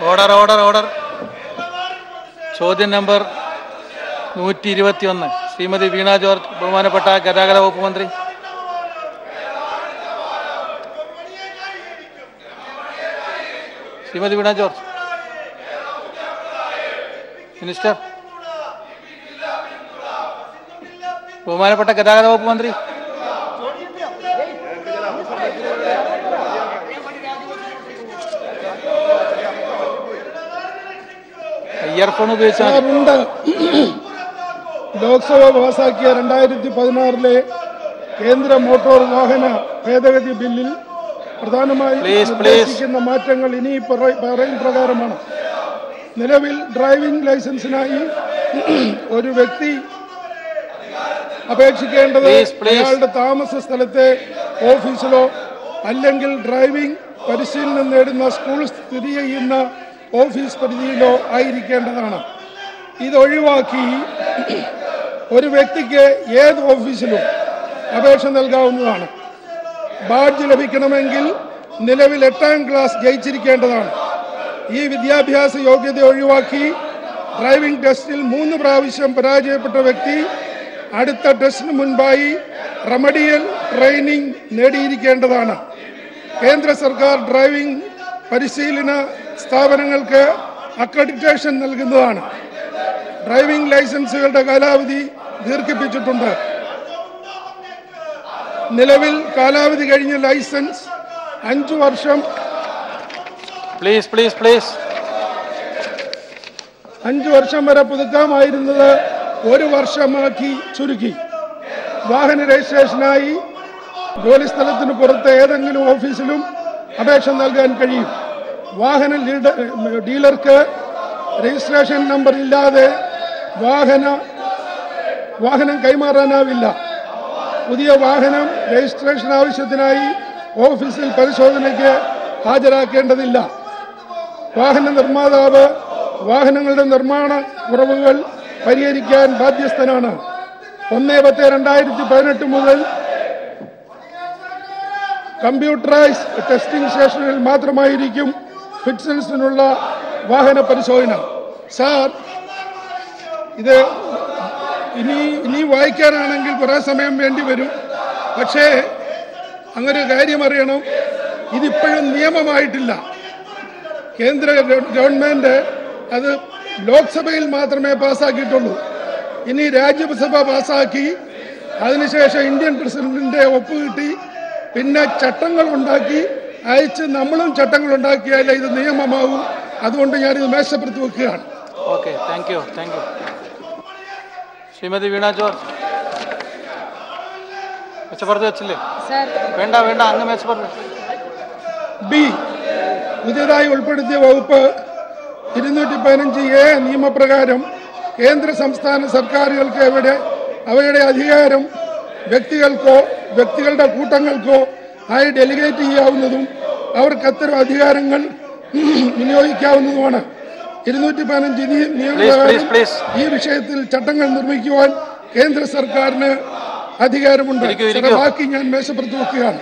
Order order order. ചോദ്യം number 121 Shrimati വീണ George, ബഹുമാനപ്പെട്ട ഗതാഗത വകുപ്പ് മന്ത്രി. ശ്രീമതി വീണ ജോർജ്, മിനിസ്റ്റർ. ബഹുമാനപ്പെട്ട ഗതാഗത വകുപ്പ് മന്ത്രി. ഇയർഫോൺ ഉപയോഗിച്ചാൽ ലോക്സഭ പാസാക്കിയ 2016 കേന്ദ്ര മോട്ടോർ വാഹന ഭേദഗതി ബില്ലിൽ പ്രധാനമായും നിർദ്ദേശിക്കുന്ന മാറ്റങ്ങൾ ഇനി പറയും പ്രകാരമാണ്. നിലവിൽ ഡ്രൈവിംഗ് ലൈസൻസിനായി ഒരു വ്യക്തി അപേക്ഷിക്കേണ്ടത് അയാളുടെ താമസ സ്ഥലത്തെ ഓഫീസിലോ അല്ലെങ്കിൽ ഡ്രൈവിംഗ് പരിശീലനം നേടുന്ന സ്കൂൾ സ്ഥിതി ചെയ്യുന്ന ഓഫീസ് പരിധിയിലോ ആയിരിക്കേണ്ടതാണ്. ഇതൊഴിവാക്കി ഒരു വ്യക്തിക്ക് ഏത് ഓഫീസിലും അപേക്ഷ നൽകാവുന്നതാണ്. ബാഡ്ജ് ലഭിക്കണമെങ്കിൽ നിലവിൽ 8ാം ക്ലാസ് ജയിച്ചിരിക്കേണ്ടതാണ്. ഈ വിദ്യാഭ്യാസ യോഗ്യത ഒഴിവാക്കി ഡ്രൈവിംഗ് ടെസ്റ്റിൽ 3 പ്രാവശ്യം പരാജയപ്പെട്ട വ്യക്തി അടുത്ത ടെസ്റ്റിന് മുൻപായി റെമഡിയൽ ട്രെയിനിങ് നേടിയിരിക്കേണ്ടതാണ്. കേന്ദ്ര സർക്കാർ ഡ്രൈവിംഗ് പരിശീലന സ്ഥാപനങ്ങൾക്ക് അക്രഡിറ്റേഷൻ നൽകുന്നതാണ്. ഡ്രൈവിംഗ് ലൈസൻസുകളുടെ കാലാവധി ദീർഘിപ്പിച്ചിട്ടുണ്ട്. നിലവിൽ കാലാവധി കഴിഞ്ഞ ലൈസൻസ് 5 വർഷം 5 വർഷം വരെ പുതുക്കാമായിരുന്നത് 1 വർഷമാക്കി ചുരുക്കി. വാഹന രജിസ്ട്രേഷനായി ജോലിസ്ഥലത്തിന് പുറത്ത് ഏതെങ്കിലും ഓഫീസിലും അപേക്ഷ നൽകാൻ കഴിയും. വാഹന ഡീലർക്ക് രജിസ്ട്രേഷൻ നമ്പർ ഇല്ലാതെ വാഹനം കൈമാറാനാവില്ല. പുതിയ വാഹനം രജിസ്ട്രേഷൻ ആവശ്യത്തിനായി ഓഫീസിൽ പരിശോധനയ്ക്ക് ഹാജരാക്കേണ്ടതില്ല. വാഹന നിർമ്മാതാവ് വാഹനങ്ങളുടെ നിർമ്മാണ കുറവുകൾ പരിഹരിക്കാൻ ബാധ്യസ്ഥനാണ്. 1/10/2018 മുതൽ കമ്പ്യൂട്ടറൈസ്ഡ് ടെസ്റ്റിംഗ് സ്റ്റേഷനുകളിൽ മാത്രമായിരിക്കും ഫിറ്റ്നസിനുള്ള വാഹന പരിശോധന. സാർ, ഇത് ഇനി വായിക്കാനാണെങ്കിൽ കുറേ സമയം വേണ്ടി വരും. പക്ഷേ അങ്ങനെ കാര്യം അറിയണം, ഇതിപ്പോഴും നിയമമായിട്ടില്ല. കേന്ദ്ര ഗവൺമെൻറ് അത് ലോക്സഭയിൽ മാത്രമേ പാസ്സാക്കിയിട്ടുള്ളൂ. ഇനി രാജ്യസഭ പാസ്സാക്കി അതിനുശേഷം ഇന്ത്യൻ പ്രസിഡന്റിന്റെ ഒപ്പ് കിട്ടി പിന്നെ ചട്ടങ്ങൾ ഉണ്ടാക്കി അയച്ച് നമ്മളും ചട്ടങ്ങൾ ഉണ്ടാക്കിയാലേ ഇത് നിയമമാവും. അതുകൊണ്ട് ഞാനിത് മേശപ്പുറത്ത് വെക്കുകയാണ്. Okay, thank you. Shrimati Veena George, മേശപ്പുറത്ത് വെച്ചില്ലേ? വേണ്ട, അങ്ങ് മേശപ്പുറത്ത്. ബി, പുതിയതായി ഉൾപ്പെടുത്തിയ വകുപ്പ് 215A നിയമപ്രകാരം കേന്ദ്ര സംസ്ഥാന സർക്കാരുകൾക്ക് അവയുടെ അധികാരം വ്യക്തികൾക്കോ വ്യക്തികളുടെ കൂട്ടങ്ങൾക്കോ ആയി ഡെലിഗേറ്റ് ചെയ്യാവുന്നതും അവർക്ക് അത്തരം അധികാരങ്ങൾ വിനിയോഗിക്കാവുന്നതുമാണ്. 215 നിയമപ്രകാരം ഈ വിഷയത്തിൽ ചട്ടങ്ങൾ നിർമ്മിക്കുവാൻ കേന്ദ്ര സർക്കാരിന് അധികാരമുണ്ട്. ബാക്കി ഞാൻ മേശപ്പുറത്ത് വെക്കുകയാണ്.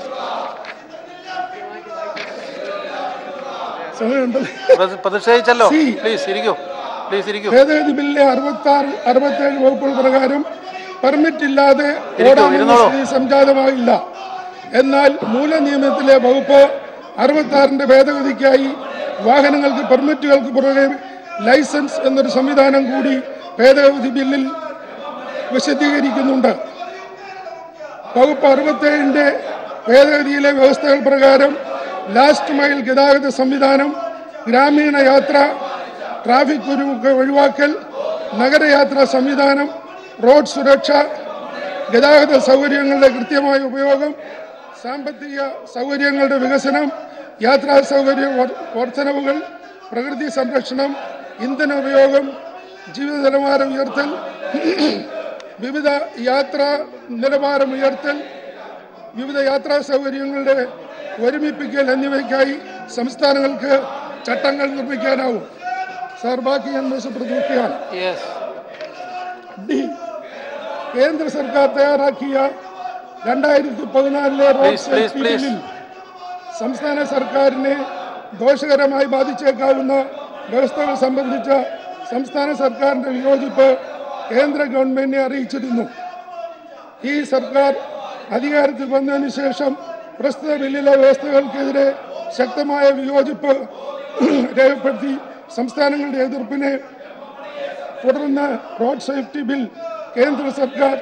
ഭേദഗതി ബില്ലിലെ 66-67 വകുപ്പുകൾ പ്രകാരം പെർമിറ്റ് ഇല്ലാതെ ഓടാനുള്ള സ്ഥിതി സംജാതമാകില്ല. എന്നാൽ മൂലനിയമത്തിലെ വകുപ്പ് 66ന്റെ ഭേദഗതിക്കായി വാഹനങ്ങൾക്ക് പെർമിറ്റുകൾക്ക് പുറകെ ലൈസൻസ് എന്നൊരു സംവിധാനം കൂടി ഭേദഗതി ബില്ലിൽ വിശദീകരിക്കുന്നുണ്ട്. വകുപ്പ് 67ന്റെ ഭേദഗതിയിലെ വ്യവസ്ഥകൾ പ്രകാരം ലാസ്റ്റ് മൈൽ ഗതാഗത സംവിധാനം, ഗ്രാമീണ യാത്ര, ട്രാഫിക് ഒഴിവാക്കൽ, നഗരയാത്രാ സംവിധാനം, റോഡ് സുരക്ഷ, ഗതാഗത സൗകര്യങ്ങളുടെ കൃത്യമായ ഉപയോഗം, സാമ്പത്തിക സൗകര്യങ്ങളുടെ വികസനം, യാത്രാ സൗകര്യ വർധനവുകൾ, പ്രകൃതി സംരക്ഷണം, ഇന്ധന ഉപയോഗം, ജീവിത നിലവാരം ഉയർത്തൽ, വിവിധ യാത്രാ നിലവാരം ഉയർത്തൽ, വിവിധ യാത്രാ സൗകര്യങ്ങളുടെ ഒരുമിപ്പിക്കൽ എന്നിവയ്ക്കായി സംസ്ഥാനങ്ങൾക്ക് ചട്ടങ്ങൾ നിർമ്മിക്കാനാവും. സാർ, ബാക്കി ഞാൻ മേശപ്രതിയാണ്. ഡി, കേന്ദ്ര സർക്കാർ തയ്യാറാക്കിയ 2014 റോഡ് സേഫ്റ്റി ബില്ലിൽ സംസ്ഥാന സർക്കാരിനെ ദോഷകരമായി ബാധിച്ചേക്കാവുന്ന വ്യവസ്ഥകൾ സംബന്ധിച്ച സംസ്ഥാന സർക്കാരിന്റെ വിയോജിപ്പ് കേന്ദ്ര ഗവൺമെന്റിനെ അറിയിച്ചിരുന്നു. ഈ സർക്കാർ അധികാരത്തിൽ വന്നതിന് ശേഷം പ്രസ്തുത ബില്ലിലെ വ്യവസ്ഥകൾക്കെതിരെ ശക്തമായ വിയോജിപ്പ് രേഖപ്പെടുത്തി. സംസ്ഥാനങ്ങളുടെ എതിർപ്പിനെ തുടർന്ന് റോഡ് സേഫ്റ്റി ബിൽ കേന്ദ്ര സർക്കാർ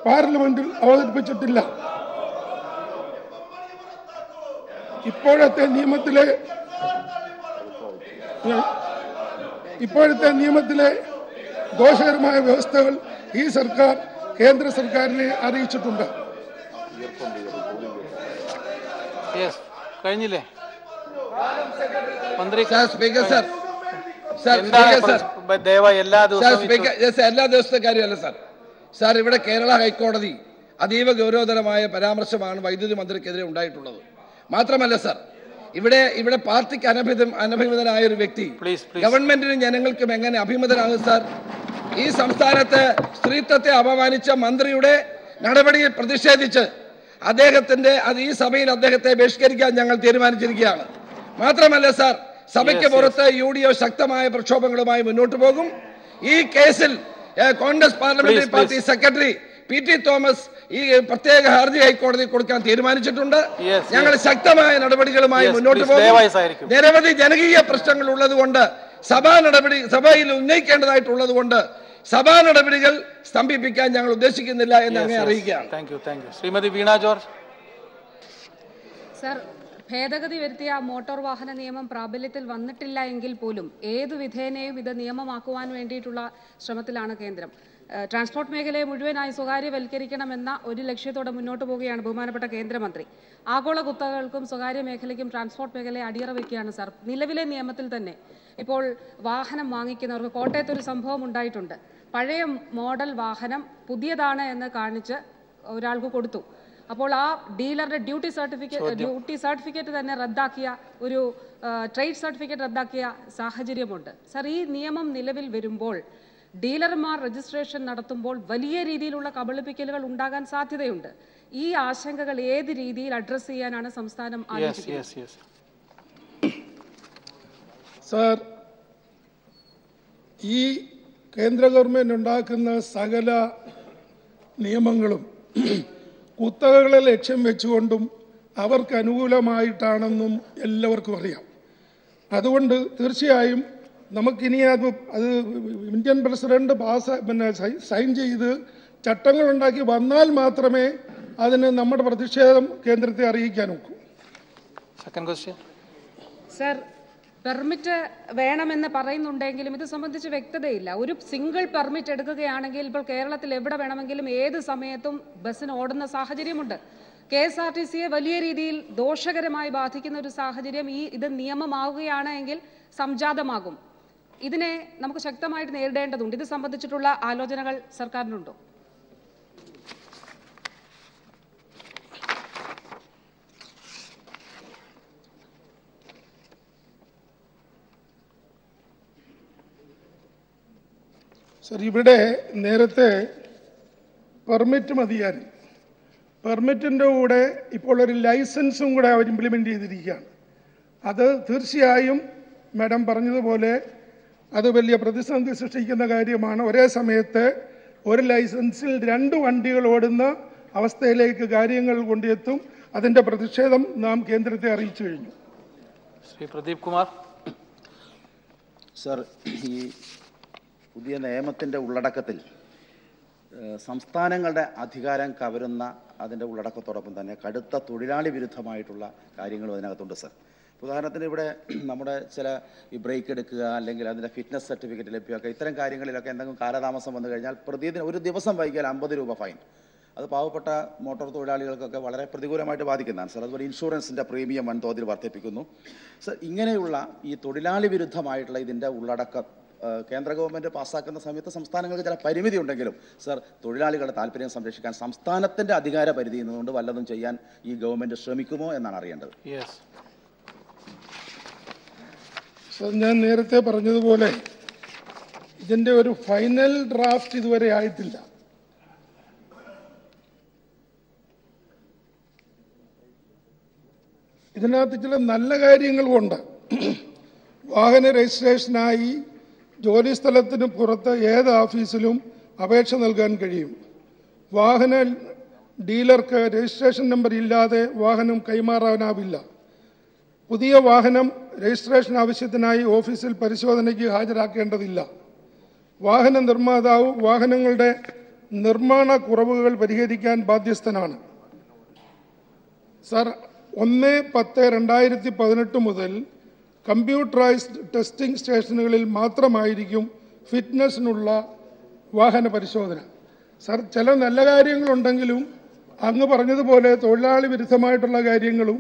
പാർലമെന്റിൽ അവതരിപ്പിച്ചിട്ടില്ല. ഇപ്പോഴത്തെ നിയമത്തിലെ ദോഷകരമായ വ്യവസ്ഥകൾ ഈ സർക്കാർ കേന്ദ്ര സർക്കാരിനെ അറിയിച്ചിട്ടുണ്ട്. കഴിഞ്ഞില്ലേ മന്ത്രി? എല്ലാ ദിവസത്തെ കാര്യമല്ല സാർ. ഇവിടെ കേരള ഹൈക്കോടതി അതീവ ഗൗരവതരമായ പരാമർശമാണ് വൈദ്യുതി മന്ത്രിക്കെതിരെ ഉണ്ടായിട്ടുള്ളത്. മാത്രമല്ല സാർ, ഇവിടെ പാർട്ടിക്ക് അനഭിമതനായ ഒരു വ്യക്തി ഗവൺമെന്റിനും ജനങ്ങൾക്കും എങ്ങനെ അഭിമതനാകും സാർ? ഈ സംസ്ഥാനത്ത് സ്ത്രീത്വത്തെ അപമാനിച്ച മന്ത്രിയുടെ നടപടിയിൽ പ്രതിഷേധിച്ച് ഈ സഭയിൽ അദ്ദേഹത്തെ ബഹിഷ്കരിക്കാൻ ഞങ്ങൾ തീരുമാനിച്ചിരിക്കുകയാണ്. മാത്രമല്ല സാർ, സഭയ്ക്ക് പുറത്ത് UDF ശക്തമായ പ്രക്ഷോഭങ്ങളുമായി മുന്നോട്ട് പോകും. ഈ കേസിൽ Congress parliamentary party secretary PT Thomas ഈ പ്രത്യേക ഹർജി ഹൈക്കോടതി കൊടുക്കാൻ തീരുമാനിച്ചിട്ടുണ്ട്. ഞങ്ങൾ ശക്തമായ നടപടികളുമായി മുന്നോട്ട് പോകും. നിരവധി ജനകീയ പ്രശ്നങ്ങൾ ഉള്ളതുകൊണ്ട് സഭയിൽ ഉന്നയിക്കേണ്ടതായിട്ടുള്ളത് കൊണ്ട് സഭാ നടപടികൾ സ്തംഭിപ്പിക്കാൻ ഞങ്ങൾ ഉദ്ദേശിക്കുന്നില്ല എന്ന് അങ്ങനെ അറിയിക്കുകയാണ്. ശ്രീമതി വീണ ജോർജ്. സർ, ഭേദഗതി വരുത്തിയ മോട്ടോർ വാഹന നിയമം പ്രാബല്യത്തിൽ വന്നിട്ടില്ല എങ്കിൽ പോലും ഏതു വിധേനയും ഇത് നിയമമാക്കുവാൻ വേണ്ടിയിട്ടുള്ള ശ്രമത്തിലാണ് കേന്ദ്രം. ട്രാൻസ്പോർട്ട് മേഖലയെ മുഴുവനായി സ്വകാര്യവൽക്കരിക്കണമെന്ന ഒരു ലക്ഷ്യത്തോടെ മുന്നോട്ട് പോവുകയാണ് ബഹുമാനപ്പെട്ട കേന്ദ്രമന്ത്രി. ആഗോള കുത്തകകൾക്കും സ്വകാര്യ മേഖലയ്ക്കും ട്രാൻസ്പോർട്ട് മേഖലയെ അടിയറ വയ്ക്കുകയാണ് സാർ. നിലവിലെ നിയമത്തിൽ തന്നെ ഇപ്പോൾ വാഹനം വാങ്ങിക്കുന്നവർക്ക് കോട്ടയത്ത് ഒരു സംഭവം ഉണ്ടായിട്ടുണ്ട്. പഴയ മോഡൽ വാഹനം പുതിയതാണ് എന്ന് കാണിച്ച് ഒരാൾക്ക് കൊടുത്തു. അപ്പോൾ ആ ഡീലറുടെ ഡ്യൂട്ടി സർട്ടിഫിക്കറ്റ് തന്നെ റദ്ദാക്കിയ ഒരു ട്രേഡ് സർട്ടിഫിക്കറ്റ് റദ്ദാക്കിയ സാഹചര്യമുണ്ട്. സർ, ഈ നിയമം നിലവിൽ വരുമ്പോൾ ഡീലർമാർ രജിസ്ട്രേഷൻ നടത്തുമ്പോൾ വലിയ രീതിയിലുള്ള കബളിപ്പിക്കലുകൾ ഉണ്ടാകാൻ സാധ്യതയുണ്ട്. ഈ ആശങ്കകൾ ഏത് രീതിയിൽ അഡ്രസ് ചെയ്യാനാണ് സംസ്ഥാനം ആലോചിക്കുന്നത്? സർ, ഈ കേന്ദ്ര ഗവൺമെന്റ് ഉണ്ടാക്കുന്ന സകല നിയമങ്ങളും കുത്തകകളെ ലക്ഷ്യം വെച്ചുകൊണ്ടും അവർക്ക് അനുകൂലമായിട്ടാണെന്നും എല്ലാവർക്കും അറിയാം. അതുകൊണ്ട് തീർച്ചയായും നമുക്കിനി അത് ഇന്ത്യൻ പ്രസിഡന്റ് സൈൻ ചെയ്ത് ചട്ടങ്ങളുണ്ടാക്കി വന്നാൽ മാത്രമേ അതിന് നമ്മുടെ പ്രതിഷേധം കേന്ദ്രത്തെ അറിയിക്കാൻ ഒക്കൂ. സർ, പെർമിറ്റ് വേണമെന്ന് പറയുന്നുണ്ടെങ്കിലും ഇത് സംബന്ധിച്ച് വ്യക്തതയില്ല. ഒരു സിംഗിൾ പെർമിറ്റ് എടുക്കുകയാണെങ്കിൽ ഇപ്പോൾ കേരളത്തിൽ എവിടെ വേണമെങ്കിലും ഏത് സമയത്തും ബസ്സിന് ഓടുന്ന സാഹചര്യമുണ്ട്. KSRTCയെ വലിയ രീതിയിൽ ദോഷകരമായി ബാധിക്കുന്ന ഒരു സാഹചര്യം ഇത് നിയമമാവുകയാണ് എങ്കിൽ സംജാതമാകും. ഇതിനെ നമുക്ക് ശക്തമായിട്ട് നേരിടേണ്ടതുണ്ട്. ഇത് സംബന്ധിച്ചിട്ടുള്ള ആലോചനകൾ സർക്കാരിനുണ്ടോ? സർ, ഇവിടെ നേരത്തെ പെർമിറ്റ് മതിയായിരുന്നു. പെർമിറ്റിൻ്റെ കൂടെ ഇപ്പോൾ ഒരു ലൈസൻസും കൂടെ അവർ ഇംപ്ലിമെൻ്റ് ചെയ്തിരിക്കുകയാണ്. അത് തീർച്ചയായും മാഡം പറഞ്ഞതുപോലെ അത് വലിയ പ്രതിസന്ധി സൃഷ്ടിക്കുന്ന കാര്യമാണ്. ഒരേ സമയത്ത് ഒരു ലൈസൻസിൽ 2 വണ്ടികൾ ഓടുന്ന അവസ്ഥയിലേക്ക് കാര്യങ്ങൾ കൊണ്ടെത്തും. അതിൻ്റെ പ്രതിഷേധം നാം കേന്ദ്രത്തെ അറിയിച്ചു കഴിഞ്ഞു. ശ്രീ പ്രദീപ് കുമാർ. സർ, ഈ പുതിയ നിയമത്തിൻ്റെ ഉള്ളടക്കത്തിൽ സംസ്ഥാനങ്ങളുടെ അധികാരം കവരുന്ന അതിൻ്റെ ഉള്ളടക്കത്തോടൊപ്പം തന്നെ കടുത്ത തൊഴിലാളി വിരുദ്ധമായിട്ടുള്ള കാര്യങ്ങളും അതിനകത്തുണ്ട് സർ. ഉദാഹരണത്തിന് ഇവിടെ നമ്മുടെ ചില ഈ ബ്രേക്ക് എടുക്കുക അല്ലെങ്കിൽ അതിൻ്റെ ഫിറ്റ്നസ് സർട്ടിഫിക്കറ്റ് ലഭ്യമാക്കുക, ഇത്തരം കാര്യങ്ങളിലൊക്കെ എന്തെങ്കിലും കാലതാമസം വന്നു കഴിഞ്ഞാൽ പ്രതിദിനം ഒരു ദിവസം വൈകിയാൽ 50 രൂപ ഫൈൻ. അത് പാവപ്പെട്ട മോട്ടോർ തൊഴിലാളികൾക്കൊക്കെ വളരെ പ്രതികൂലമായിട്ട് ബാധിക്കുന്നതാണ് സർ. അതുപോലെ ഇൻഷുറൻസിൻ്റെ പ്രീമിയം വൻതോതിൽ വർദ്ധിപ്പിക്കുന്നു സർ. ഇങ്ങനെയുള്ള ഈ തൊഴിലാളി വിരുദ്ധമായിട്ടുള്ള ഇതിൻ്റെ ഉള്ളടക്കം കേന്ദ്ര ഗവൺമെൻറ് പാസ്സാക്കുന്ന സമയത്ത് സംസ്ഥാനങ്ങൾക്ക് ചില പരിമിതി ഉണ്ടെങ്കിലും സർ, തൊഴിലാളികളുടെ താല്പര്യം സംരക്ഷിക്കാൻ സംസ്ഥാനത്തിൻ്റെ അധികാര പരിധി എന്നുകൊണ്ട് വല്ലതും ചെയ്യാൻ ഈ ഗവൺമെൻറ് ശ്രമിക്കുമോ എന്നാണ് അറിയേണ്ടത്. സർ, ഞാൻ നേരത്തെ പറഞ്ഞതുപോലെ ഇതിൻ്റെ ഒരു ഫൈനൽ ഡ്രാഫ്റ്റ് ഇതുവരെ ആയിട്ടില്ല. ഇതിനകത്ത് ചില നല്ല കാര്യങ്ങളുമുണ്ട്. വാഹന രജിസ്ട്രേഷനായി ജോലിസ്ഥലത്തിന് പുറത്ത് ഏത് ഓഫീസിലും അപേക്ഷ നൽകാൻ കഴിയും. വാഹന ഡീലർക്ക് രജിസ്ട്രേഷൻ നമ്പർ ഇല്ലാതെ വാഹനം കൈമാറാനാവില്ല. പുതിയ വാഹനം രജിസ്ട്രേഷൻ ആവശ്യത്തിനായി ഓഫീസിൽ പരിശോധനയ്ക്ക് ഹാജരാക്കേണ്ടതില്ല. വാഹന നിർമ്മാതാവ് വാഹനങ്ങളുടെ നിർമ്മാണ കുറവുകൾ പരിഹരിക്കാൻ ബാധ്യസ്ഥനാണ്. സർ, 1/10/2018 മുതൽ കമ്പ്യൂട്ടറൈസ്ഡ് ടെസ്റ്റിംഗ് സ്റ്റേഷനുകളിൽ മാത്രമായിരിക്കും ഫിറ്റ്നസിനുള്ള വാഹന പരിശോധന. സർ, ചില നല്ല കാര്യങ്ങളുണ്ടെങ്കിലും അങ്ങ് പറഞ്ഞതുപോലെ തൊഴിലാളി വിരുദ്ധമായിട്ടുള്ള കാര്യങ്ങളും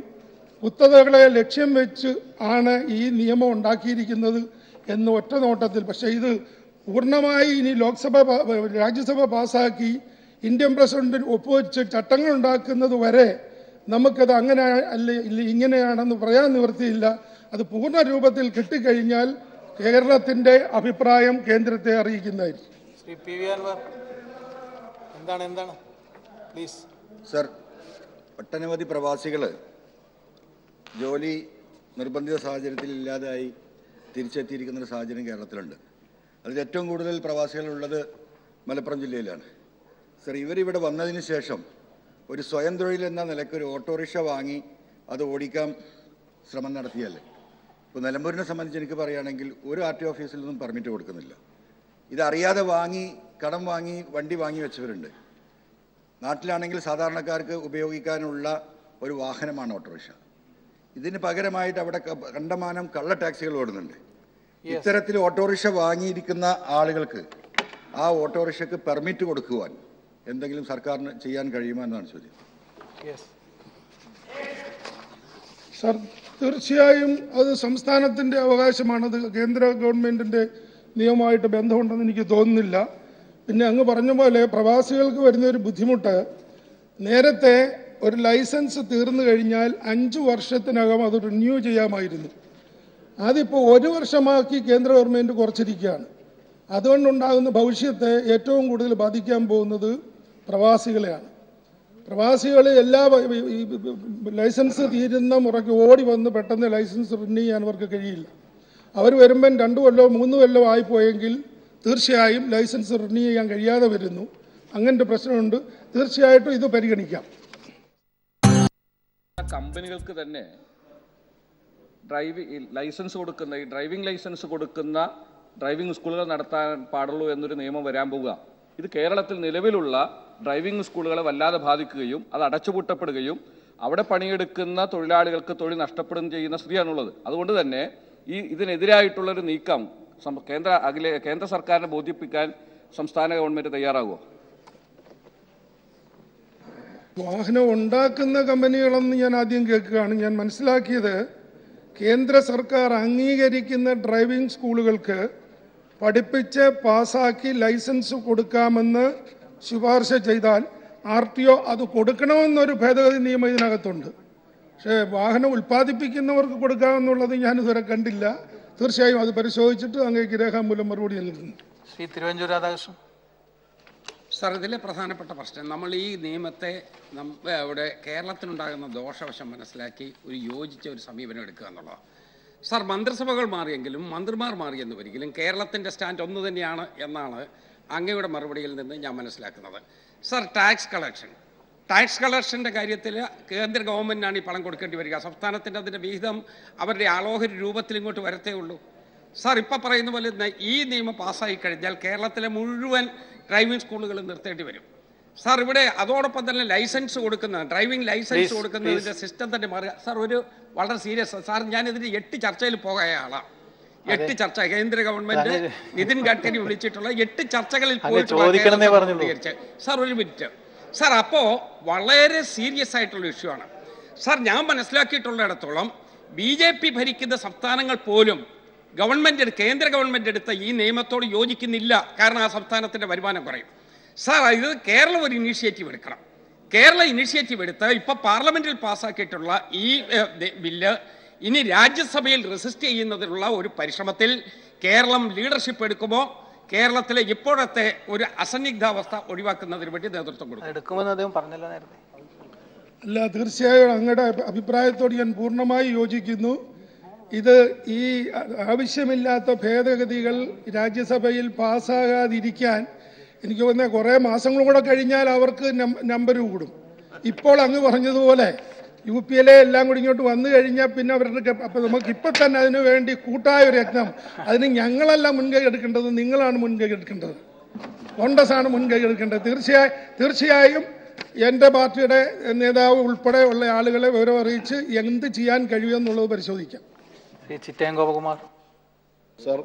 കുത്തകകളെ ലക്ഷ്യം വെച്ച് ആണ് ഈ നിയമം ഉണ്ടാക്കിയിരിക്കുന്നത് എന്ന് ഒറ്റ നോട്ടത്തിൽ. പക്ഷേ ഇത് പൂർണ്ണമായി ഇനി രാജ്യസഭ പാസ്സാക്കി ഇന്ത്യൻ പ്രസിഡന്റ് ഒപ്പുവെച്ച് ചട്ടങ്ങൾ ഉണ്ടാക്കുന്നത് വരെ നമുക്കത് അങ്ങനെ അല്ല ഇങ്ങനെയാണെന്ന് പറയാൻ നിവൃത്തിയില്ല. അത് പൂർണ്ണ രൂപത്തിൽ കിട്ടിക്കഴിഞ്ഞാൽ കേരളത്തിൻ്റെ അഭിപ്രായം കേന്ദ്രത്തെ അറിയിക്കുന്നതായിരിക്കും. ശ്രീ പി വി അൻവർ, എന്താണ് പ്ലീസ്. സർ, ഒട്ടനവധി പ്രവാസികൾ ജോലി നിർബന്ധിത സാഹചര്യത്തിൽ ഇല്ലാതായി തിരിച്ചെത്തിയിരിക്കുന്നൊരു സാഹചര്യം കേരളത്തിലുണ്ട്. അതിൽ ഏറ്റവും കൂടുതൽ പ്രവാസികളുള്ളത് മലപ്പുറം ജില്ലയിലാണ്. സർ, ഇവരിവിടെ വന്നതിന് ശേഷം ഒരു സ്വയം തൊഴിൽ എന്ന നിലയ്ക്ക് ഒരു ഓട്ടോറിക്ഷ വാങ്ങി അത് ഓടിക്കാൻ ശ്രമം നടത്തിയല്ലേ. ഇപ്പോൾ നിലമ്പൂരിനെ സംബന്ധിച്ച് എനിക്ക് പറയുകയാണെങ്കിൽ ഒരു RTO ഓഫീസിൽ നിന്നും പെർമിറ്റ് കൊടുക്കുന്നില്ല. ഇതറിയാതെ കടം വാങ്ങി വണ്ടി വാങ്ങി വെച്ചവരുണ്ട്. നാട്ടിലാണെങ്കിൽ സാധാരണക്കാർക്ക് ഉപയോഗിക്കാനുള്ള ഒരു വാഹനമാണ് ഓട്ടോറിക്ഷ. ഇതിന് പകരമായിട്ട് അവിടെ കണ്ടമാനം കള്ള ടാക്സികൾ ഓടുന്നുണ്ട്. ഇത്തരത്തിൽ ഓട്ടോറിക്ഷ വാങ്ങിയിരിക്കുന്ന ആളുകൾക്ക് ആ ഓട്ടോറിക്ഷയ്ക്ക് പെർമിറ്റ് കൊടുക്കുവാൻ എന്തെങ്കിലും സർക്കാരിന് ചെയ്യാൻ കഴിയുമോ എന്നാണ് ചോദ്യം. സർ, തീർച്ചയായും അത് സംസ്ഥാനത്തിൻ്റെ അവകാശമാണത്. കേന്ദ്ര ഗവൺമെൻറ്റിൻ്റെ നിയമമായിട്ട് ബന്ധമുണ്ടെന്ന് എനിക്ക് തോന്നുന്നില്ല. പിന്നെ അങ്ങ് പറഞ്ഞ പോലെ പ്രവാസികൾക്ക് വരുന്നൊരു ബുദ്ധിമുട്ട്, നേരത്തെ ഒരു ലൈസൻസ് തീർന്നു കഴിഞ്ഞാൽ 5 വർഷത്തിനകം അത് റിന്യൂ ചെയ്യാമായിരുന്നു. അതിപ്പോൾ 1 വർഷമാക്കി കേന്ദ്ര ഗവൺമെൻറ് കുറച്ചിരിക്കുകയാണ്. അതുകൊണ്ടുണ്ടാകുന്ന ഭവിഷ്യത്തെ ഏറ്റവും കൂടുതൽ ബാധിക്കാൻ പോകുന്നത് പ്രവാസികളെയാണ്. പ്രവാസികൾ എല്ലാ ലൈസൻസ് തീരുന്ന മുറയ്ക്ക് ഓടി വന്ന് പെട്ടെന്ന് ലൈസൻസ് റിന്യൂ ചെയ്യാൻ അവർക്ക് കഴിയില്ല. അവർ വരുമ്പം 2 കൊല്ലമോ 3 കൊല്ലമോ ആയിപ്പോയെങ്കിൽ തീർച്ചയായും ലൈസൻസ് റിന്യൂ ചെയ്യാൻ കഴിയാതെ വരുന്നു. അങ്ങനത്തെ പ്രശ്നമുണ്ട്. തീർച്ചയായിട്ടും ഇത് പരിഗണിക്കാം. കമ്പനികൾക്ക് തന്നെ ഡ്രൈവിംഗ് ലൈസൻസ് കൊടുക്കുന്ന ഡ്രൈവിംഗ് സ്കൂളുകൾ നടത്താൻ പാടുള്ളൂ എന്നൊരു നിയമം വരാൻ പോവുക. ഇത് കേരളത്തിൽ നിലവിലുള്ള ഡ്രൈവിംഗ് സ്കൂളുകളെ വല്ലാതെ ബാധിക്കുകയും അത് അടച്ചുപൂട്ടപ്പെടുകയും അവിടെ പണിയെടുക്കുന്ന തൊഴിലാളികൾക്ക് തൊഴിൽ നഷ്ടപ്പെടുകയും ചെയ്യുന്ന സ്ഥിതിയാണുള്ളത്. അതുകൊണ്ട് തന്നെ ഇതിനെതിരായിട്ടുള്ളൊരു നീക്കം കേന്ദ്ര സർക്കാരിനെ ബോധിപ്പിക്കാൻ സംസ്ഥാന ഗവൺമെൻറ് തയ്യാറാകുമോ? വാഹനം ഉണ്ടാക്കുന്ന കമ്പനികളെന്ന് ഞാൻ ആദ്യം കേൾക്കുകയാണ്. ഞാൻ മനസ്സിലാക്കിയത് കേന്ദ്ര സർക്കാർ അംഗീകരിക്കുന്ന ഡ്രൈവിംഗ് സ്കൂളുകൾക്ക് പഠിപ്പിച്ച് പാസ്സാക്കി ലൈസൻസ് കൊടുക്കാമെന്ന് ശുപാർശ ചെയ്താൽ RTO അത് കൊടുക്കണമെന്നൊരു ഭേദഗതി നിയമം ഇതിനകത്തുണ്ട്. പക്ഷേ വാഹനം ഉൽപ്പാദിപ്പിക്കുന്നവർക്ക് കൊടുക്കാമെന്നുള്ളത് ഞാനിതുവരെ കണ്ടില്ല. തീർച്ചയായും അത് പരിശോധിച്ചിട്ട് അങ്ങേക്ക് രേഖാമൂലം മറുപടി നൽകുന്നു. ശ്രീ തിരുവഞ്ചൂർ രാധാകൃഷ്ണൻ. സാർ, ഇതിലെ പ്രധാനപ്പെട്ട പ്രശ്നം നമ്മൾ ഈ നിയമത്തെ ഇവിടെ കേരളത്തിനുണ്ടാകുന്ന ദോഷവശം മനസ്സിലാക്കി ഒരു യോജിച്ച ഒരു സമീപനം എടുക്കുക എന്നുള്ളതാണ്. സാർ, മന്ത്രിസഭകൾ മാറിയെങ്കിലും മന്ത്രിമാർ മാറിയെന്ന് വരികിലും കേരളത്തിൻ്റെ സ്റ്റാൻഡ് ഒന്ന് തന്നെയാണ് എന്നാണ് അങ്ങയുടെ മറുപടിയിൽ നിന്ന് ഞാൻ മനസ്സിലാക്കുന്നത്. സാർ, ടാക്സ് കളക്ഷൻ്റെ കാര്യത്തിൽ കേന്ദ്ര ഗവൺമെൻറ്റിനാണ് ഈ പണം കൊടുക്കേണ്ടി വരിക. സംസ്ഥാനത്തിൻ്റെ അതിൻ്റെ വിഹിതം അവരുടെ ആളോഹരി രൂപത്തിൽ ഇങ്ങോട്ട് വരത്തേ ഉള്ളൂ. സാർ, ഇപ്പം പറയുന്ന പോലെ ഈ നിയമം പാസ്സായി കഴിഞ്ഞാൽ കേരളത്തിലെ മുഴുവൻ ഡ്രൈവിംഗ് സ്കൂളുകൾ നിർത്തേണ്ടി വരും. സാർ, ഇവിടെ അതോടൊപ്പം തന്നെ ഡ്രൈവിംഗ് ലൈസൻസ് കൊടുക്കുന്നതിൻ്റെ സിസ്റ്റം തന്നെ മാറുക. സാർ, ഒരു വളരെ സീരിയസ് സാർ, ഞാനിതിന് 8 ചർച്ചയിൽ പോയ ആളാണ്. 8 ചർച്ച കേന്ദ്ര ഗവൺമെന്റ് നിതിൻ ഗഡ്കരി വിളിച്ചിട്ടുള്ള 8 ചർച്ചകളിൽ പോയിട്ട് സാർ, ഒരു മിനിറ്റ് സാർ, അപ്പോൾ വളരെ സീരിയസ് ആയിട്ടുള്ള ഇഷ്യൂ ആണ് സാർ. ഞാൻ മനസ്സിലാക്കിയിട്ടുള്ളിടത്തോളം BJP ഭരിക്കുന്ന സംസ്ഥാനങ്ങൾ പോലും കേന്ദ്ര ഗവൺമെന്റ് എടുത്ത ഈ നിയമത്തോട് യോജിക്കുന്നില്ല. കാരണം ആ സംസ്ഥാനത്തിന്റെ വരുമാനം കുറയും. സാർ, ഇത് കേരളം ഒരു ഇനീഷ്യേറ്റീവ് എടുക്കണം. കേരളം ഇനീഷ്യേറ്റീവ് എടുത്ത് ഇപ്പോൾ പാർലമെന്റിൽ പാസ്സാക്കിയിട്ടുള്ള ഈ ബില്ല് ഇനി രാജ്യസഭയിൽ റെസിസ്റ്റ് ചെയ്യുന്നതിനുള്ള ഒരു പരിശ്രമത്തിൽ കേരളം ലീഡർഷിപ്പ് എടുക്കുമോ? കേരളത്തിലെ ഇപ്പോഴത്തെ ഒരു അസന്നിഗ്ധാവസ്ഥ ഒഴിവാക്കുന്നതിന് വേണ്ടി നേതൃത്വം കൊടുക്കുമെന്ന് അദ്ദേഹം പറഞ്ഞല്ലോ നേരത്തെ. അല്ല, തീർച്ചയായും അങ്ങയുടെ അഭിപ്രായത്തോട് ഞാൻ പൂർണ്ണമായി യോജിക്കുന്നു. ഇത് ഈ ആവശ്യമില്ലാത്ത ഭേദഗതികൾ രാജ്യസഭയിൽ പാസ്സാകാതിരിക്കാൻ എനിക്ക് തോന്നുന്നത് കുറേ മാസങ്ങളും കൂടെ കഴിഞ്ഞാൽ അവർക്ക് നമ്പർ കൂടും. ഇപ്പോൾ അങ്ങ് പറഞ്ഞതുപോലെ UPLA എല്ലാം കൂടി ഇങ്ങോട്ട് വന്നു കഴിഞ്ഞാൽ പിന്നെ അവരുടെ അപ്പം നമുക്ക് ഇപ്പം തന്നെ അതിനു വേണ്ടി കൂട്ടായ ഒരു യജ്ഞം, അതിന് ഞങ്ങളല്ല മുൻകൈ എടുക്കേണ്ടത്, നിങ്ങളാണ് മുൻകൈ എടുക്കേണ്ടത്, കോൺഗ്രസ്സാണ് മുൻകൈ എടുക്കേണ്ടത്. തീർച്ചയായും എൻ്റെ പാർട്ടിയുടെ നേതാവ് ഉൾപ്പെടെ ഉള്ള ആളുകളെ വിവരം അറിയിച്ച് എന്ത് ചെയ്യാൻ കഴിയുമെന്നുള്ളത് പരിശോധിക്കാം. ചിറ്റയം ഗോപകുമാർ സാർ,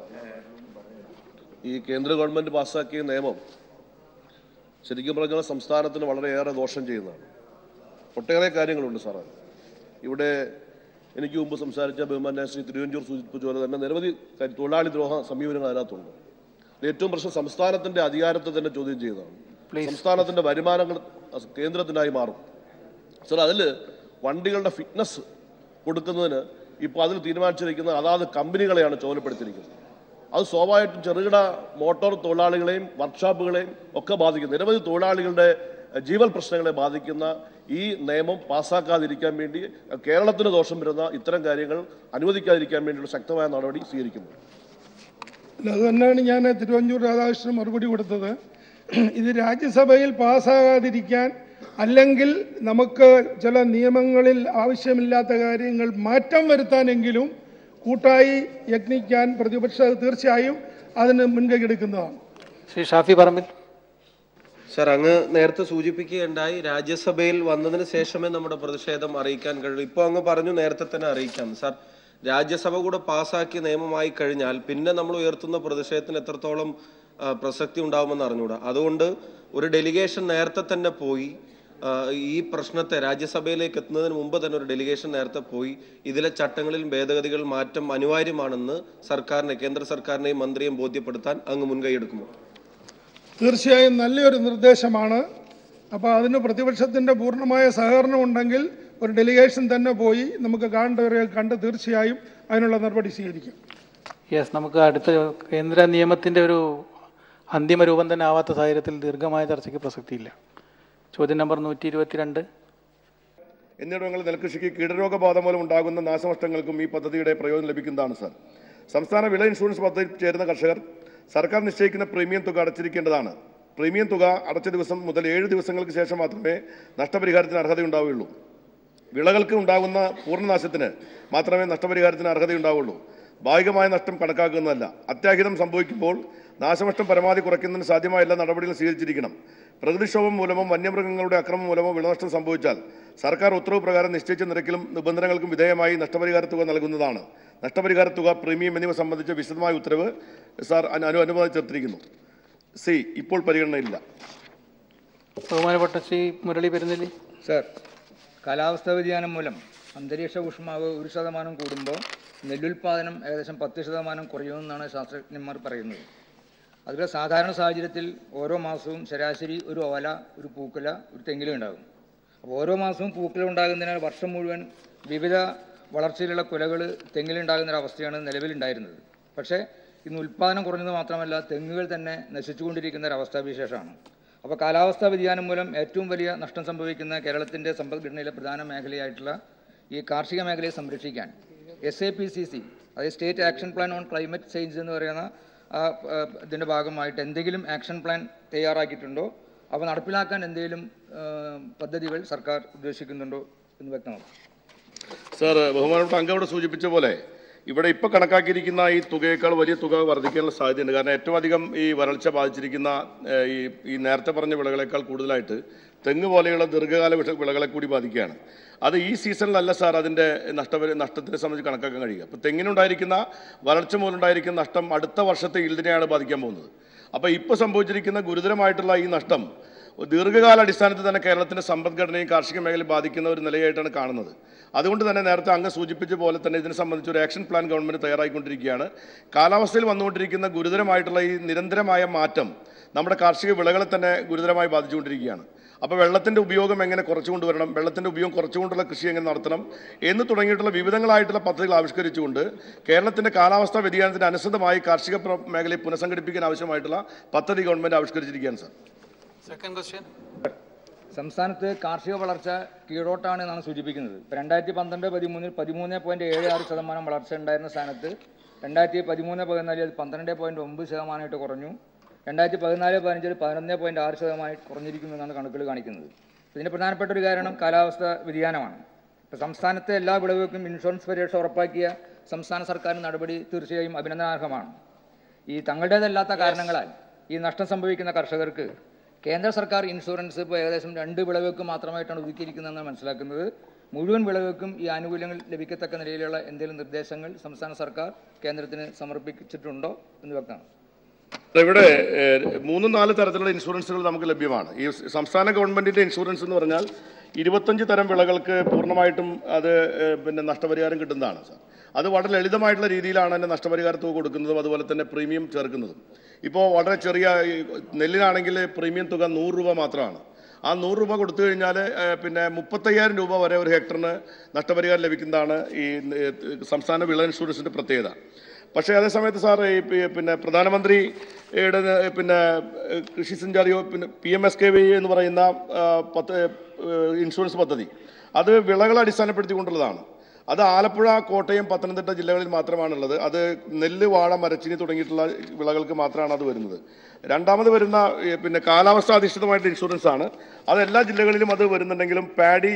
ഈ കേന്ദ്ര ഗവൺമെൻറ് പാസ്സാക്കിയ നിയമം ശരിക്കും പറഞ്ഞാൽ സംസ്ഥാനത്തിന് വളരെയേറെ ദോഷം ചെയ്യുന്നതാണ്. ഒട്ടേറെ കാര്യങ്ങളുണ്ട് സാർ. ഇവിടെ എനിക്ക് മുമ്പ് സംസാരിച്ച ബഹുമാന്യ ശ്രീ തിരുവഞ്ചൂർ സൂചിപ്പിച്ച പോലെ തന്നെ നിരവധി തൊഴിലാളി ദ്രോഹ സമീപനങ്ങൾ അതിനകത്തുണ്ട്. ഏറ്റവും പ്രശ്നം സംസ്ഥാനത്തിന്റെ അധികാരത്തെ തന്നെ ചോദ്യം ചെയ്യുന്നതാണ്. സംസ്ഥാനത്തിന്റെ വരുമാനങ്ങൾ കേന്ദ്രത്തിനായി മാറും സാർ. അതിൽ വണ്ടികളുടെ ഫിറ്റ്നസ് കൊടുക്കുന്നതിന് ഇപ്പോൾ അതിൽ തീരുമാനിച്ചിരിക്കുന്ന അതാത് കമ്പനികളെയാണ് ചുമതലപ്പെടുത്തിയിരിക്കുന്നത്. അത് സ്വാഭാവികമായിട്ടും ചെറുകിട മോട്ടോർ തൊഴിലാളികളെയും വർക്ക്ഷോപ്പുകളെയും ഒക്കെ ബാധിക്കും. നിരവധി തൊഴിലാളികളുടെ ജീവൽ പ്രശ്നങ്ങളെ ബാധിക്കുന്ന ഈ നിയമം പാസ്സാക്കാതിരിക്കാൻ വേണ്ടി കേരളത്തിന് ദോഷം വരുന്ന ഇത്തരം കാര്യങ്ങൾ അനുവദിക്കാതിരിക്കാൻ വേണ്ടിയുള്ള ശക്തമായ നടപടി സ്വീകരിക്കുന്നു. അത് തന്നെയാണ് ഞാൻ തിരുവഞ്ചൂർ രാധാകൃഷ്ണൻ മറുപടി കൊടുത്തത്. ഇത് രാജ്യസഭയിൽ പാസ്സാകാതിരിക്കാൻ അല്ലെങ്കിൽ നമുക്ക് ചില നിയമങ്ങളിൽ ആവശ്യമില്ലാത്ത കാര്യങ്ങൾ മാറ്റം വരുത്താനെങ്കിലും കൂട്ടായി യത്നിക്കാൻ പ്രതിപക്ഷം തീർച്ചയായും അതിന് മുൻകൈ എടുക്കുന്നതാണ്. ശ്രീ ഷാഫി പറമ്പിൽ. സർ, അങ്ങ് നേരത്തെ സൂചിപ്പിക്കുകയുണ്ടായി രാജ്യസഭയിൽ വന്നതിന് ശേഷമേ നമ്മുടെ പ്രതിഷേധം അറിയിക്കാൻ കഴിയൂ. ഇപ്പോൾ അങ്ങ് പറഞ്ഞു നേരത്തെ തന്നെ അറിയിക്കാം. സർ, രാജ്യസഭ കൂടെ പാസ്സാക്കിയ നിയമമായി കഴിഞ്ഞാൽ പിന്നെ നമ്മൾ ഉയർത്തുന്ന പ്രതിഷേധത്തിന് എത്രത്തോളം പ്രസക്തി ഉണ്ടാവുമെന്ന് അറിഞ്ഞുകൂടാ. അതുകൊണ്ട് ഒരു ഡെലിഗേഷൻ നേരത്തെ തന്നെ പോയി ഈ പ്രശ്നത്തെ രാജ്യസഭയിലേക്ക് എത്തുന്നതിന് മുമ്പ് തന്നെ ഒരു ഡെലിഗേഷൻ നേരത്തെ പോയി ഇതിലെ ചട്ടങ്ങളിൽ ഭേദഗതികൾ മാറ്റം അനിവാര്യമാണെന്ന് സർക്കാരിനെ, കേന്ദ്ര സർക്കാരിനെയും മന്ത്രിയെയും ബോധ്യപ്പെടുത്താൻ അങ്ങ് മുൻകൈ എടുക്കുമോ? തീർച്ചയായും നല്ലൊരു നിർദ്ദേശമാണ്. അപ്പോൾ അതിന് പ്രതിപക്ഷത്തിൻ്റെ പൂർണ്ണമായ സഹകരണം ഉണ്ടെങ്കിൽ ഒരു ഡെലിഗേഷൻ തന്നെ പോയി നമുക്ക് കാണേണ്ടവരെ കണ്ട് തീർച്ചയായും അതിനുള്ള നടപടി സ്വീകരിക്കാം. യെസ്, നമുക്ക് അടുത്ത കേന്ദ്ര നിയമത്തിൻ്റെ ഒരു അന്തിമ രൂപം തന്നെ ആവാത്ത സാഹചര്യത്തിൽ ദീർഘമായ ചർച്ചയ്ക്ക് പ്രസക്തിയില്ല. ചോദ്യം നമ്പർ 122. എന്നിടങ്ങളിൽ നെൽകൃഷിക്ക് കീടരോഗബാധ മൂലം ഉണ്ടാകുന്ന നാശനഷ്ടങ്ങൾക്കും ഈ പദ്ധതിയുടെ പ്രയോജനം ലഭിക്കുന്നതാണ് സാർ. സംസ്ഥാന വിള ഇൻഷുറൻസ് പദ്ധതിയിൽ ചേരുന്ന കർഷകർ സർക്കാർ നിശ്ചയിക്കുന്ന പ്രീമിയം തുക അടച്ചിരിക്കേണ്ടതാണ്. പ്രീമിയം തുക അടച്ച ദിവസം മുതൽ 7 ദിവസങ്ങൾക്ക് ശേഷം മാത്രമേ നഷ്ടപരിഹാരത്തിന് അർഹതയുണ്ടാവുകയുള്ളൂ. വിളകൾക്ക് ഉണ്ടാകുന്ന പൂർണ്ണനാശത്തിന് മാത്രമേ നഷ്ടപരിഹാരത്തിന് അർഹതയുണ്ടാവുള്ളൂ. ഭാഗികമായ നഷ്ടം കണക്കാക്കുന്നതല്ല. അത്യാഹിതം സംഭവിക്കുമ്പോൾ നാശനഷ്ടം പരമാവധി കുറയ്ക്കുന്നതിന് സാധ്യമായ എല്ലാ നടപടികളും സ്വീകരിച്ചിരിക്കണം. പ്രകൃതിക്ഷോഭം മൂലമോ വന്യമൃഗങ്ങളുടെ അക്രമം മൂലമോ വിളനഷ്ടം സംഭവിച്ചാൽ സർക്കാർ ഉത്തരവ് പ്രകാരം നിശ്ചയിച്ച നിരക്കിലും നിബന്ധനകൾക്കും വിധേയമായി നഷ്ടപരിഹാര തുക നൽകുന്നതാണ്. നഷ്ടപരിഹാര തുക, പ്രീമിയം എന്നിവ സംബന്ധിച്ച വിശദമായ ഉത്തരവ് സാർ അനുവദിച്ചിരിക്കുന്നു. ഇപ്പോൾ പരിഗണനയില്ല. ബഹുമാനപ്പെട്ട ശ്രീ മുരളി പെരുന്നെല്ലി. സർ, കാലാവസ്ഥാ വ്യതിയാനം മൂലം അന്തരീക്ഷ ഊഷ്മാവ് 1% കൂടുമ്പോൾ നെല്ലുൽപാദനം ഏകദേശം 10% കുറയുമെന്നാണ് ശാസ്ത്രജ്ഞന്മാർ പറയുന്നത്. അതിലെ സാധാരണ സാഹചര്യത്തിൽ ഓരോ മാസവും ശരാശരി ഒരു ഓല, ഒരു പൂക്കുല, ഒരു തെങ്ങില ഉണ്ടാകും. അപ്പോൾ ഓരോ മാസവും പൂക്കുല ഉണ്ടാകുന്നതിനാൽ വർഷം മുഴുവൻ വിവിധ വളർച്ചയിലുള്ള കുലകൾ തെങ്ങിലുണ്ടാകുന്നൊരവസ്ഥയാണ് നിലവിലുണ്ടായിരുന്നത്. പക്ഷേ ഇന്ന് ഉൽപ്പാദനം കുറഞ്ഞത് മാത്രമല്ല, തെങ്ങുകൾ തന്നെ നശിച്ചുകൊണ്ടിരിക്കുന്ന ഒരവസ്ഥാവിശേഷമാണ്. അപ്പോൾ കാലാവസ്ഥാ വ്യതിയാനം മൂലം ഏറ്റവും വലിയ നഷ്ടം സംഭവിക്കുന്ന കേരളത്തിൻ്റെ സമ്പദ്ഘടനയിലെ പ്രധാന മേഖലയായിട്ടുള്ള ഈ കാർഷിക മേഖലയെ സംരക്ഷിക്കാൻ SAPCC, അതായത് state action plan on climate change എന്ന് പറയുന്ന ഇതിൻ്റെ ഭാഗമായിട്ട് എന്തെങ്കിലും ആക്ഷൻ പ്ലാൻ തയ്യാറാക്കിയിട്ടുണ്ടോ? അവ നടപ്പിലാക്കാൻ എന്തെങ്കിലും പദ്ധതികൾ സർക്കാർ ഉദ്ദേശിക്കുന്നുണ്ടോ എന്ന് വ്യക്തമാക്കും. സാർ, ബഹുമാനപ്പെട്ട അംഗം ഇവിടെ സൂചിപ്പിച്ച പോലെ ഇവിടെ ഇപ്പോൾ കണക്കാക്കിയിരിക്കുന്ന ഈ തുകയേക്കാൾ വലിയ തുക വർദ്ധിക്കാനുള്ള സാധ്യതയുണ്ട്. കാരണം ഏറ്റവും അധികം ഈ വരൾച്ച ബാധിച്ചിരിക്കുന്ന ഈ നേരത്തെ പറഞ്ഞ വിളകളേക്കാൾ കൂടുതലായിട്ട് തെങ്ങ് പോലെയുള്ള ദീർഘകാല വിളകളെ കൂടി ബാധിക്കുകയാണ്. അത് ഈ സീസണിലല്ല സാർ അതിൻ്റെ നഷ്ടത്തിനെ സംബന്ധിച്ച് കണക്കാക്കാൻ കഴിയുക. അപ്പോൾ തെങ്ങിനുണ്ടായിരിക്കുന്ന വരൾച്ച മൂലമുണ്ടായിരിക്കുന്ന നഷ്ടം അടുത്ത വർഷത്തെ ഈൽഡിനെയാണ് ബാധിക്കാൻ പോകുന്നത്. അപ്പോൾ ഇപ്പോൾ സംഭവിച്ചിരിക്കുന്ന ഗുരുതരമായിട്ടുള്ള ഈ നഷ്ടം ദീർഘകാല അടിസ്ഥാനത്തിൽ തന്നെ കേരളത്തിൻ്റെ സമ്പദ്ഘടനയും കാർഷിക മേഖലയെ ബാധിക്കുന്ന ഒരു നിലയായിട്ടാണ് കാണുന്നത്. അതുകൊണ്ട് തന്നെ നേരത്തെ അങ്ങ് സൂചിപ്പിച്ച പോലെ തന്നെ ഇതിനെ സംബന്ധിച്ച് ഒരു ആക്ഷൻ പ്ലാൻ ഗവൺമെൻറ് തയ്യാറായിക്കൊണ്ടിരിക്കുകയാണ്. കാലാവസ്ഥയിൽ വന്നുകൊണ്ടിരിക്കുന്ന ഗുരുതരമായിട്ടുള്ള ഈ നിരന്തരമായ മാറ്റം നമ്മുടെ കാർഷിക വിളകളെ തന്നെ ഗുരുതരമായി ബാധിച്ചുകൊണ്ടിരിക്കുകയാണ്. അപ്പോൾ വെള്ളത്തിൻ്റെ ഉപയോഗം എങ്ങനെ കുറച്ചുകൊണ്ടുവരണം, വെള്ളത്തിൻ്റെ ഉപയോഗം കുറച്ചുകൊണ്ടുള്ള കൃഷി എങ്ങനെ നടത്തണം എന്ന് തുടങ്ങിയിട്ടുള്ള വിവിധങ്ങളായിട്ടുള്ള പദ്ധതികൾ ആവിഷ്കരിച്ചുകൊണ്ട് കേരളത്തിൻ്റെ കാലാവസ്ഥാ വ്യതിയാനത്തിന് അനുസൃതമായി കാർഷിക മേഖലയെ പുനഃസംഘടിപ്പിക്കാൻ ആവശ്യമായിട്ടുള്ള പദ്ധതി ഗവൺമെൻറ് ആവിഷ്കരിച്ചിരിക്കുകയാണ് സാർ. Second question. സംസ്ഥാനത്ത് കാർഷിക വളർച്ച കീഴോട്ടാണ് എന്നാണ് സൂചിപ്പിക്കുന്നത്. ഇപ്പോൾ 2012-13 13.76% വളർച്ച ഉണ്ടായിരുന്ന സ്ഥാനത്ത് 2013-14 അത് 12.9% കുറഞ്ഞു. 2014-15 11.6% കുറഞ്ഞിരിക്കുന്നു എന്നാണ് കണക്കുകൾ കാണിക്കുന്നത്. ഇതിന് പ്രധാനപ്പെട്ട ഒരു കാരണം കാലാവസ്ഥ വ്യതിയാനമാണ്. ഇപ്പോൾ സംസ്ഥാനത്തെ എല്ലാ വിളവുകൾക്കും ഇൻഷുറൻസ് പരിരക്ഷ ഉറപ്പാക്കിയ സംസ്ഥാന സർക്കാരിൻ്റെ നടപടി തീർച്ചയായും അഭിനന്ദനാർഹമാണ്. ഈ തങ്ങളുടേതല്ലാത്ത കാരണങ്ങളാൽ ഈ നഷ്ടം സംഭവിക്കുന്ന കർഷകർക്ക് കേന്ദ്ര സർക്കാർ ഇൻഷുറൻസ് ഇപ്പോൾ ഏകദേശം 2 വിളവുകൾക്ക് മാത്രമായിട്ടാണ് ഒതുക്കിയിരിക്കുന്നതെന്ന് മനസ്സിലാക്കുന്നത്. മുഴുവൻ വിളവുകൾക്കും ഈ ആനുകൂല്യങ്ങൾ ലഭിക്കത്തക്ക നിലയിലുള്ള എന്തെങ്കിലും നിർദ്ദേശങ്ങൾ സംസ്ഥാന സർക്കാർ കേന്ദ്രത്തിന് സമർപ്പിച്ചിട്ടുണ്ടോ എന്ന് വ്യക്തമാണ്. ഇവിടെ 3-4 തരത്തിലുള്ള ഇൻഷുറൻസുകൾ നമുക്ക് ലഭ്യമാണ്. ഈ സംസ്ഥാന ഗവൺമെന്റിന്റെ ഇൻഷുറൻസ് എന്ന് പറഞ്ഞാൽ 25 തരം വിളകൾക്ക് പൂർണ്ണമായിട്ടും അത് നഷ്ടപരിഹാരം കിട്ടുന്നതാണ് സാർ. അത് വളരെ ലളിതമായിട്ടുള്ള രീതിയിലാണ് തന്നെ നഷ്ടപരിഹാര തുക കൊടുക്കുന്നതും അതുപോലെ തന്നെ പ്രീമിയം ചേർക്കുന്നതും. ഇപ്പോൾ വളരെ ചെറിയ നെല്ലിനാണെങ്കിൽ പ്രീമിയം തുക 100 രൂപ മാത്രമാണ്. ആ 100 രൂപ കൊടുത്തു കഴിഞ്ഞാൽ 35,000 രൂപ വരെ ഒരു ഹെക്ടറിന് നഷ്ടപരിഹാരം ലഭിക്കുന്നതാണ് ഈ സംസ്ഥാന വിള ഇൻഷുറൻസിന്റെ പ്രത്യേകത. പക്ഷേ അതേസമയത്ത് സാർ ഈ പ്രധാനമന്ത്രിയുടെ കൃഷി സിഞ്ചാരി PMSKV എന്ന് പറയുന്ന ഇൻഷുറൻസ് പദ്ധതി അത് വിളകളെ അടിസ്ഥാനപ്പെടുത്തിക്കൊണ്ടുള്ളതാണ്. അത് ആലപ്പുഴ, കോട്ടയം, പത്തനംതിട്ട ജില്ലകളിൽ മാത്രമാണുള്ളത്. അത് നെല്ല്, വാഴ, മരച്ചീനി തുടങ്ങിയിട്ടുള്ള വിളകൾക്ക് മാത്രമാണ് അത് വരുന്നത്. രണ്ടാമത് വരുന്ന കാലാവസ്ഥ അധിഷ്ഠിതമായിട്ട് ഇൻഷുറൻസ് ആണ്. അത് എല്ലാ ജില്ലകളിലും അത് വരുന്നുണ്ടെങ്കിലും പാഡി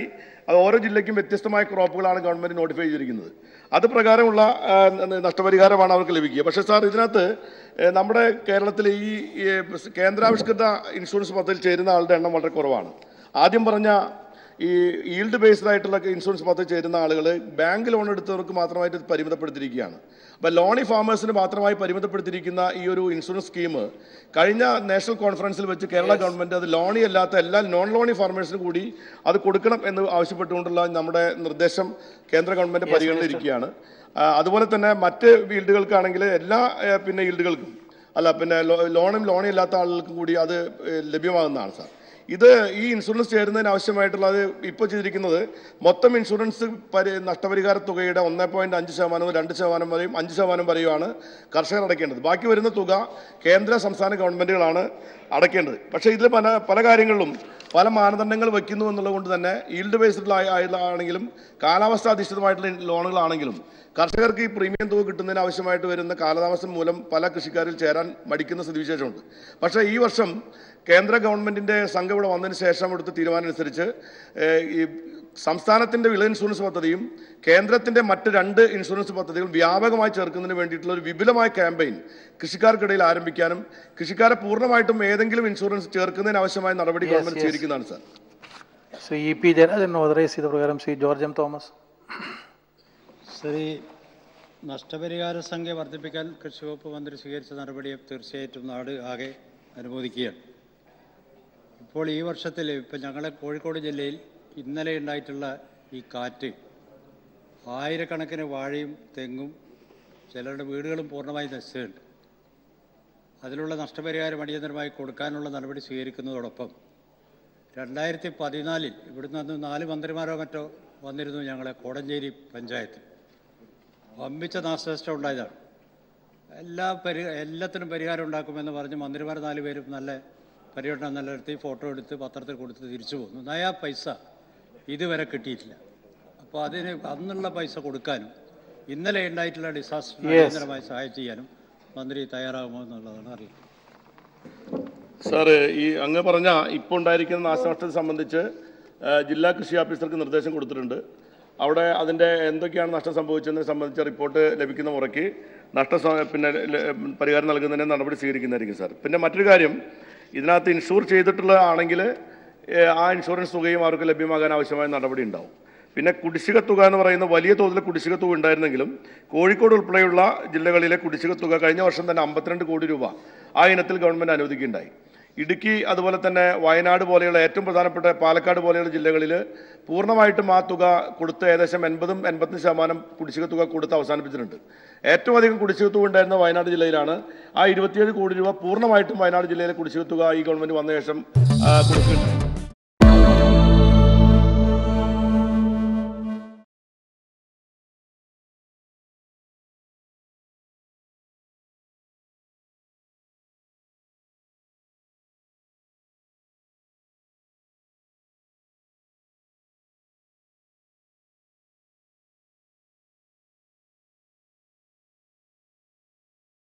അത് ഓരോ ജില്ലയ്ക്കും വ്യത്യസ്തമായ ക്രോപ്പുകളാണ് ഗവൺമെന്റ് നോട്ടിഫൈ ചെയ്തിരിക്കുന്നത്. അത് പ്രകാരമുള്ള നഷ്ടപരിഹാരമാണ് അവർക്ക് ലഭിക്കുക. പക്ഷേ സാർ ഇതിനകത്ത് നമ്മുടെ കേരളത്തിൽ ഈ കേന്ദ്രാവിഷ്കൃത ഇൻഷുറൻസ് പദ്ധതിയിൽ ചേരുന്ന ആളുടെ എണ്ണം വളരെ കുറവാണ്. ആദ്യം പറഞ്ഞ ഈ ഈൽഡ് ബേസ്ഡ് ആയിട്ടുള്ള ഇൻഷുറൻസ് പദ്ധതി ചേരുന്ന ആളുകൾ ബാങ്ക് ലോൺ എടുത്തവർക്ക് മാത്രമായിട്ട് പരിമിതപ്പെടുത്തിയിരിക്കുകയാണ്. അപ്പോൾ ലോണി ഫാമേഴ്സിന് മാത്രമായി പരിമിതപ്പെടുത്തിയിരിക്കുന്ന ഈ ഒരു ഇൻഷുറൻസ് സ്കീം കഴിഞ്ഞ നാഷണൽ കോൺഫറൻസിൽ വെച്ച് കേരള ഗവൺമെന്റ് അത് ലോണി അല്ലാത്ത എല്ലാ നോൺ ലോണി ഫാർമേഴ്സിനും കൂടി അത് കൊടുക്കണം എന്ന് ആവശ്യപ്പെട്ടുകൊണ്ടുള്ള നമ്മുടെ നിർദ്ദേശം കേന്ദ്ര ഗവൺമെന്റ് പരിഗണനയിലിരിക്കുകയാണ്. അതുപോലെ തന്നെ മറ്റ് ഈൽഡുകൾക്കാണെങ്കിൽ എല്ലാ ഈൽഡുകൾക്കും ലോണി അല്ലാത്ത ആളുകൾക്കും കൂടി അത് ലഭ്യമാകുന്നതാണ് സാർ. ഇത് ഈ ഇൻഷുറൻസ് ചേരുന്നതിന് ആവശ്യമായിട്ടുള്ളത് ഇപ്പോൾ ചെയ്തിരിക്കുന്നത് മൊത്തം ഇൻഷുറൻസ് നഷ്ടപരിഹാര തുകയുടെ 1.5%, 2% വരെയും 5% വരെയുമാണ് കർഷകർ അടയ്ക്കേണ്ടത്. ബാക്കി വരുന്ന തുക കേന്ദ്ര സംസ്ഥാന ഗവൺമെന്റുകളാണ് അടയ്ക്കേണ്ടത്. പക്ഷേ ഇതിൽ പല കാര്യങ്ങളിലും പല മാനദണ്ഡങ്ങൾ വയ്ക്കുന്നു എന്നുള്ളത് കൊണ്ട് തന്നെ ഈൽഡ് ബേസ്ഡ് ആണെങ്കിലും കാലാവസ്ഥ അധിഷ്ഠിതമായിട്ടുള്ള ലോണുകളാണെങ്കിലും കർഷകർക്ക് ഈ പ്രീമിയം തുക കിട്ടുന്നതിന് ആവശ്യമായിട്ട് വരുന്ന കാലതാമസം മൂലം പല കൃഷിക്കാരിൽ ചേരാൻ മടിക്കുന്ന സ്ഥിതിവിശേഷമുണ്ട്. പക്ഷേ ഈ വർഷം കേന്ദ്ര ഗവൺമെന്റിന്റെ സംഘം ഇവിടെ വന്നതിന് ശേഷം എടുത്ത തീരുമാനം അനുസരിച്ച് ഈ സംസ്ഥാനത്തിന്റെ വിള ഇൻഷുറൻസ് പദ്ധതിയും കേന്ദ്രത്തിന്റെ മറ്റ് 2 ഇൻഷുറൻസ് പദ്ധതികളും വ്യാപകമായി ചേർക്കുന്നതിന് വേണ്ടിയിട്ടുള്ള ഒരു വിപുലമായ ക്യാമ്പയിൻ കൃഷിക്കാർക്കിടയിൽ ആരംഭിക്കാനും കൃഷിക്കാരെ പൂർണ്ണമായിട്ടും ഏതെങ്കിലും ഇൻഷുറൻസ് ചേർക്കുന്നതിന് ആവശ്യമായ നടപടി ഗവൺമെന്റ് സ്വീകരിക്കുന്നതാണ് sir. Shri EP Jayarajan authorise ചെയ്ത പ്രകാരം ശ്രീ ജോർജ് എം തോമസ്. ശ്രീ നഷ്ടപരിഹാര സംഖ്യ വർദ്ധിപ്പിക്കാൻ കൃഷി വകുപ്പ് മന്ത്രി സ്വീകരിച്ച നടപടിയെ തീർച്ചയായിട്ടും നാട് ആകെ അനുമോദിക്കുകയാണ്. ഇപ്പോൾ ഈ വർഷത്തിൽ ഇപ്പം ഞങ്ങളുടെ കോഴിക്കോട് ജില്ലയിൽ ഇന്നലെ ഉണ്ടായിട്ടുള്ള ഈ കാറ്റ് ആയിരക്കണക്കിന് വാഴയും തെങ്ങും ചിലരുടെ വീടുകളും പൂർണ്ണമായി നശിച്ചിട്ടുണ്ട്. അതിലുള്ള നഷ്ടപരിഹാരം അടിയന്തരമായി കൊടുക്കാനുള്ള നടപടി സ്വീകരിക്കുന്നതോടൊപ്പം 2014 ഇവിടുന്ന് അന്ന് 4 മന്ത്രിമാരോ മറ്റോ വന്നിരുന്നു ഞങ്ങളെ കോടഞ്ചേരി പഞ്ചായത്ത്. വമ്പിച്ച നാശനഷ്ടം ഉണ്ടായതാണ്. എല്ലാത്തിനും പരിഹാരം ഉണ്ടാക്കുമെന്ന് പറഞ്ഞ് മന്ത്രിമാർ 4 പേരും നല്ല പര്യടനം നടത്തി ഫോട്ടോ എടുത്ത് പത്രത്തിൽ കൊടുത്ത് തിരിച്ചു പോകുന്നു. നയാ പൈസ ഇതുവരെ കിട്ടിയിട്ടില്ല. അപ്പോൾ അതിന് അന്നുള്ള പൈസ കൊടുക്കാനും ഇന്നലെ ഉണ്ടായിട്ടുള്ള ഡിസാസ്റ്റർ അടിയന്തരമായി സഹായം ചെയ്യാനും മന്ത്രി തയ്യാറാകുമോ എന്നുള്ളതാണ് അറിയുന്നത്. സാർ, ഈ അങ്ങ് പറഞ്ഞ ഇപ്പോൾ ഉണ്ടായിരിക്കുന്ന നാശനഷ്ടത്തെ സംബന്ധിച്ച് ജില്ലാ കൃഷി ഓഫീസർക്ക് നിർദ്ദേശം കൊടുത്തിട്ടുണ്ട്. അവിടെ അതിൻ്റെ എന്തൊക്കെയാണ് നഷ്ടം സംഭവിച്ചതിനെ സംബന്ധിച്ച റിപ്പോർട്ട് ലഭിക്കുന്ന മുറയ്ക്ക് പരിഹാരം നൽകുന്നതിന് നടപടി സ്വീകരിക്കുന്നതായിരിക്കും സാർ. പിന്നെ മറ്റൊരു കാര്യം, ഇതിനകത്ത് ഇൻഷൂർ ചെയ്തിട്ടുള്ള ആണെങ്കിൽ ആ ഇൻഷുറൻസ് തുകയും അവർക്ക് ലഭ്യമാകാൻ ആവശ്യമായ നടപടി ഉണ്ടാവും. പിന്നെ കുടിശ്ശിക തുക എന്ന് പറയുന്ന വലിയ തോതിൽ കുടിശ്ശിക തുക ഉണ്ടായിരുന്നെങ്കിലും കോഴിക്കോട് ഉൾപ്പെടെയുള്ള ജില്ലകളിലെ കുടിശ്ശിക തുക കഴിഞ്ഞ വർഷം തന്നെ 52 കോടി രൂപ ആ ഇനത്തിൽ ഗവൺമെൻറ് അനുവദിക്കുകയുണ്ടായി. ഇടുക്കി അതുപോലെ തന്നെ വയനാട് പോലെയുള്ള ഏറ്റവും പ്രധാനപ്പെട്ട പാലക്കാട് പോലെയുള്ള ജില്ലകളിൽ പൂർണ്ണമായിട്ടും ആ തുക കൊടുത്ത് ഏകദേശം 80-85% കുടിശ്ശിക തുക കൊടുത്ത് അവസാനിപ്പിച്ചിട്ടുണ്ട്. ഏറ്റവും അധികം കുടിശ്ശിക തുക ഉണ്ടായിരുന്ന വയനാട് ജില്ലയിലാണ്. ആ 27 കോടി രൂപ പൂർണ്ണമായിട്ടും വയനാട് ജില്ലയിലെ കുടിശ്ശിക തുക ഈ ഗവൺമെൻറ് വന്ന ശേഷം കൊടുക്കുന്നുണ്ട്.